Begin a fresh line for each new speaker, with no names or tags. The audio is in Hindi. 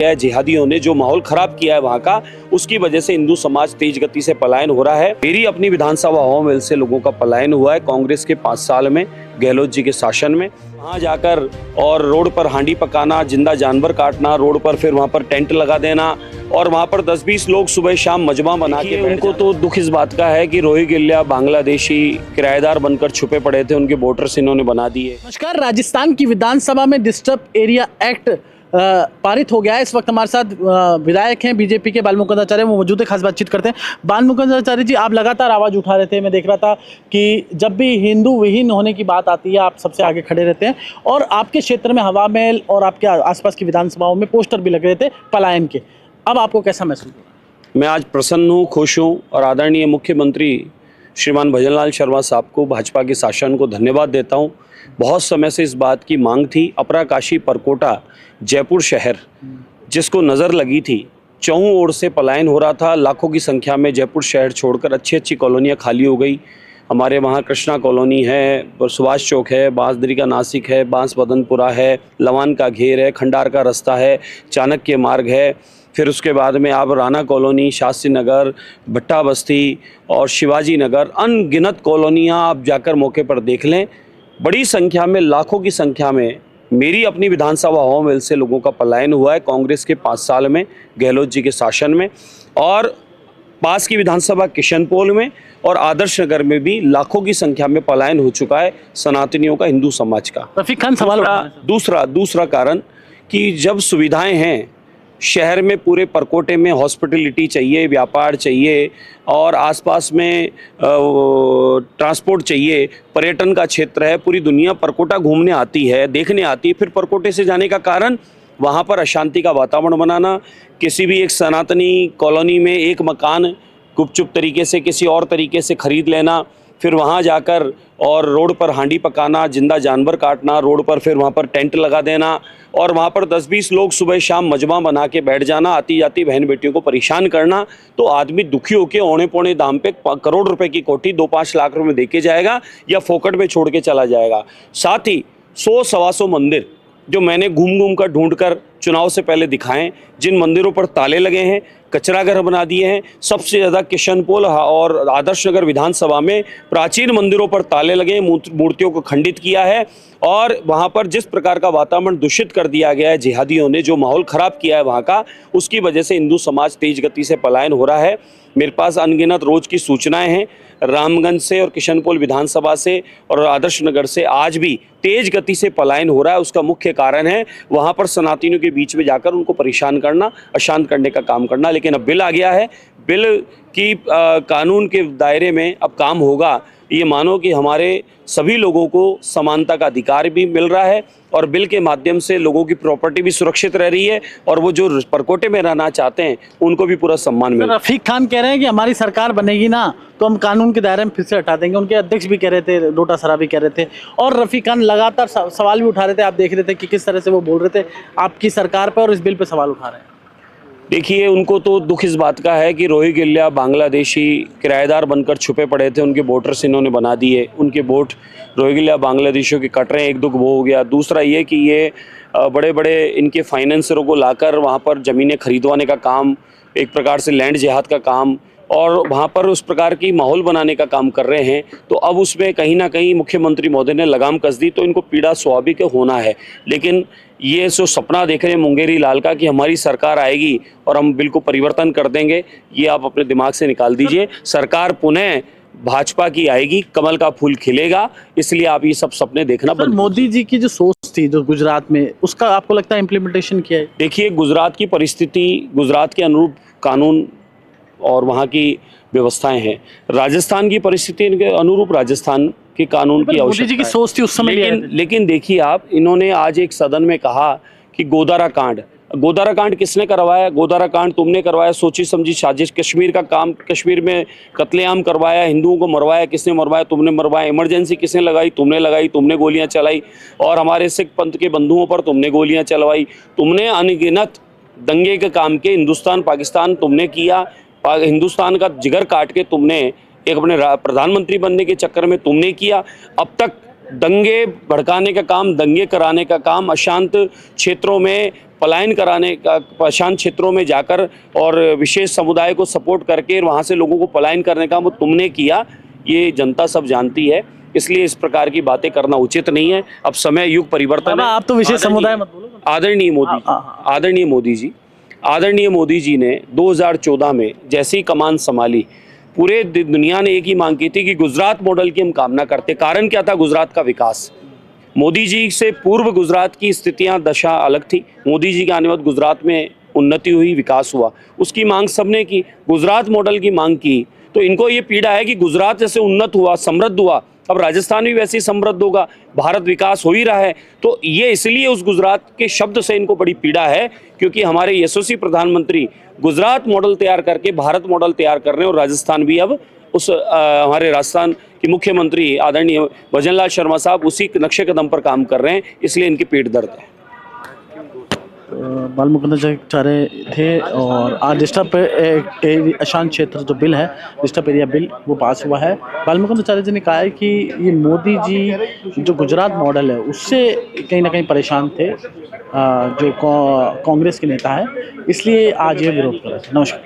है। जिहादियों ने जो माहौल खराब किया है वहाँ का, उसकी वजह से हिंदू समाज तेज गति से पलायन हो रहा है। मेरी अपनी विधानसभा हवा से लोगों का पलायन हुआ है कांग्रेस के 5 साल में, गहलोत जी के शासन में। वहाँ जाकर और रोड पर हांडी पकाना, जिंदा जानवर काटना, रोड पर फिर वहाँ पर टेंट लगा देना और वहाँ पर 10-20 लोग सुबह शाम मजमा बना के, उनको तो दुख इस बात का है कि रोहिंग्या बांग्लादेशी किराएदार बनकर छुपे पड़े थे, उनके वोटर्स इन्होंने बना दिए।
नमस्कार। राजस्थान की विधानसभा में डिस्टर्ब एरिया एक्ट पारित हो गया है। इस वक्त हमारे साथ विधायक हैं बीजेपी के बालमुकुंद आचार्य, वो मौजूद है, खास बातचीत करते हैं। बालमुकुंद आचार्य जी, आप लगातार आवाज़ उठा रहे थे, मैं देख रहा था कि जब भी हिंदू विहीन होने की बात आती है आप सबसे आगे खड़े रहते हैं, और आपके क्षेत्र में हवा महल और आपके आसपास की विधानसभाओं में पोस्टर भी लग रहे थे पलायन के। अब आपको कैसा महसूस हुआ?
मैं आज प्रसन्न हूँ, खुश हूँ और आदरणीय मुख्यमंत्री श्रीमान भजनलाल शर्मा साहब को, भाजपा के शासन को धन्यवाद देता हूँ। बहुत समय से इस बात की मांग थी। अपरा काशी परकोटा जयपुर शहर, जिसको नज़र लगी थी, चौं ओर से पलायन हो रहा था। लाखों की संख्या में जयपुर शहर छोड़कर अच्छी अच्छी कॉलोनियाँ खाली हो गई। हमारे वहाँ कृष्णा कॉलोनी है, सुभाष चौक है, बांसदरी का नासिक है, बांस बदनपुरा है, लवान का घेर है, खंडार का रास्ता है, चाणक्य मार्ग है। फिर उसके बाद में आप राना कॉलोनी, शास्त्री नगर, भट्टा बस्ती और शिवाजी नगर, अनगिनत कॉलोनियाँ आप जाकर मौके पर देख लें। बड़ी संख्या में, लाखों की संख्या में मेरी अपनी विधानसभा हवा से लोगों का पलायन हुआ है कांग्रेस के 5 साल में, गहलोत जी के शासन में। और पास की विधानसभा किशनपोल में और आदर्श नगर में भी लाखों की संख्या में पलायन हो चुका है सनातनियों का, हिंदू समाज का।
रफीक खान, सवाल
दूसरा कारण कि जब सुविधाएं हैं शहर में, पूरे परकोटे में हॉस्पिटलिटी चाहिए, व्यापार चाहिए और आसपास में ट्रांसपोर्ट चाहिए, पर्यटन का क्षेत्र है, पूरी दुनिया परकोटा घूमने आती है, देखने आती है। फिर परकोटे से जाने का कारण वहाँ पर अशांति का वातावरण बनाना, किसी भी एक सनातनी कॉलोनी में एक मकान गुपचुप तरीके से किसी और तरीके से खरीद लेना, फिर वहाँ जाकर और रोड पर हांडी पकाना, जिंदा जानवर काटना, रोड पर फिर वहाँ पर टेंट लगा देना और वहाँ पर 10-20 लोग सुबह शाम मजमा बना के बैठ जाना, आती जाती बहन बेटियों को परेशान करना। तो आदमी दुखी होकर औने पौने दाम पे करोड़ रुपए की कोठी 2-5 लाख रुपए दे के जाएगा या फोकट में छोड़ के चला जाएगा। साथ ही 100-125 मंदिर जो मैंने घूम कर ढूंढ कर चुनाव से पहले दिखाएं, जिन मंदिरों पर ताले लगे हैं, कचरा घर बना दिए हैं। सबसे ज़्यादा किशनपोल और आदर्श नगर विधानसभा में प्राचीन मंदिरों पर ताले लगे हैं, मूर्तियों को खंडित किया है और वहाँ पर जिस प्रकार का वातावरण दूषित कर दिया गया है, जिहादियों ने जो माहौल ख़राब किया है वहाँ का, उसकी वजह से हिंदू समाज तेज गति से पलायन हो रहा है। मेरे पास अनगिनत रोज़ की सूचनाएं हैं, रामगंज से और किशनपोल विधानसभा से और आदर्श नगर से आज भी तेज गति से पलायन हो रहा है। उसका मुख्य कारण है वहाँ पर सनातनियों के बीच में जाकर उनको परेशान करना, अशांत करने का काम करना। लेकिन अब बिल आ गया है, बिल की कानून के दायरे में अब काम होगा। ये मानो कि हमारे सभी लोगों को समानता का अधिकार भी मिल रहा है और बिल के माध्यम से लोगों की प्रॉपर्टी भी सुरक्षित रह रही है और वो जो परकोटे में रहना चाहते हैं उनको भी पूरा सम्मान मिल रहा है।
रफीक खान कह रहे हैं कि हमारी सरकार बनेगी ना तो हम कानून के दायरे में फिर से हटा देंगे। उनके अध्यक्ष भी कह रहे थे, डोटा सरा भी कह रहे थे, और रफीक खान लगातार सवाल भी उठा रहे थे। आप देख रहे थे कि किस तरह से वो बोल रहे थे आपकी सरकार पर और इस बिल पर सवाल उठा रहे हैं।
देखिए, उनको तो दुख इस बात का है कि रोहिंग्या बांग्लादेशी किराएदार बनकर छुपे पड़े थे, उनके वोटर्स इन्होंने बना दिए, उनके वोट रोहिंग्या बांग्लादेशियों के कट रहे हैं। एक दुख वो हो गया। दूसरा ये कि ये बड़े बड़े इनके फाइनेंसरों को लाकर वहाँ पर ज़मीनें खरीदवाने का काम, एक प्रकार से लैंड जिहाद का काम, और वहाँ पर उस प्रकार की माहौल बनाने का काम कर रहे हैं। तो अब उसमें कहीं ना कहीं मुख्यमंत्री महोदय ने लगाम कस दी, तो इनको पीड़ा स्वाभाविक होना है। लेकिन ये जो सपना देख रहे हैं मुंगेरी लाल का कि हमारी सरकार आएगी और हम बिल को परिवर्तन कर देंगे, ये आप अपने दिमाग से निकाल दीजिए। सरकार पुनः भाजपा की आएगी, कमल का फूल खिलेगा, इसलिए आप ये सब सपने देखना बंद।
मोदी जी की जो सोच थी जो गुजरात में, उसका आपको लगता है इम्प्लीमेंटेशन किया है?
देखिए, गुजरात की परिस्थिति, गुजरात के अनुरूप कानून और वहाँ की व्यवस्थाएं हैं, राजस्थान की परिस्थिति के अनुरूप राजस्थान के कानून की आवश्यकता है।
मोदी जी की सोच थी उस समय,
लेकिन देखिए आप, इन्होंने आज एक सदन में कहा कि गोदारा कांड किसने करवाया? गोदारा कांड तुमने करवाया, सोची समझी साजिश। कश्मीर का काम, कश्मीर में कत्लेआम करवाया, हिंदुओं को मरवाया, किसने मरवाया? तुमने मरवाया। इमरजेंसी किसने लगाई? तुमने लगाई, तुमने गोलियां चलाई और हमारे सिख पंथ के बंधुओं पर तुमने गोलियां चलवाई। तुमने अनगिनत दंगे के काम के हिंदुस्तान पाकिस्तान तुमने किया। हिंदुस्तान का जिगर काट के तुमने एक अपने प्रधानमंत्री बनने के चक्कर में तुमने किया। अब तक दंगे भड़काने का काम, दंगे कराने का काम, अशांत क्षेत्रों में पलायन कराने का, परेशान क्षेत्रों में जाकर और विशेष समुदाय को सपोर्ट करके वहाँ से लोगों को पलायन करने का वो तुमने किया, ये जनता सब जानती है। इसलिए इस प्रकार की बातें करना उचित नहीं है। अब समय युग परिवर्तन है।
आप तो विशेष समुदाय मत बोलो।
आदरणीय मोदी, आदरणीय मोदी जी ने 2014 में जैसे ही कमान संभाली, पूरे दुनिया ने एक ही मांग की थी कि गुजरात मॉडल की हम कामना करते। कारण क्या था? गुजरात का विकास। मोदी जी से पूर्व गुजरात की स्थितियां, दशा अलग थी। मोदी जी के आने बाद गुजरात में उन्नति हुई, विकास हुआ। उसकी मांग सबने की, गुजरात मॉडल की मांग की। तो इनको ये पीड़ा है कि गुजरात जैसे उन्नत हुआ, समृद्ध हुआ, अब राजस्थान भी वैसे ही समृद्ध होगा, भारत विकास हो ही रहा है। तो ये इसलिए उस गुजरात के शब्द से इनको बड़ी पीड़ा है, क्योंकि हमारे यशस्वी प्रधानमंत्री गुजरात मॉडल तैयार करके भारत मॉडल तैयार कर रहे हैं, और राजस्थान भी अब उस हमारे राजस्थान के मुख्यमंत्री आदरणीय भजनलाल शर्मा साहब उसी नक्शे कदम पर काम कर रहे हैं, इसलिए इनकी पेट दर्द है।
बालमुकुंदाचार्य थे और आज डिस्टर्ब अशांत क्षेत्र जो बिल है, डिस्टर्ब एरिया बिल, वो पास हुआ है। बालमुकुंदाचार्य जी ने कहा है कि ये मोदी जी जो गुजरात मॉडल है उससे कहीं ना कहीं परेशान थे, जो कांग्रेस के नेता है, इसलिए आज ये विरोध कर रहे थे। नमस्कार।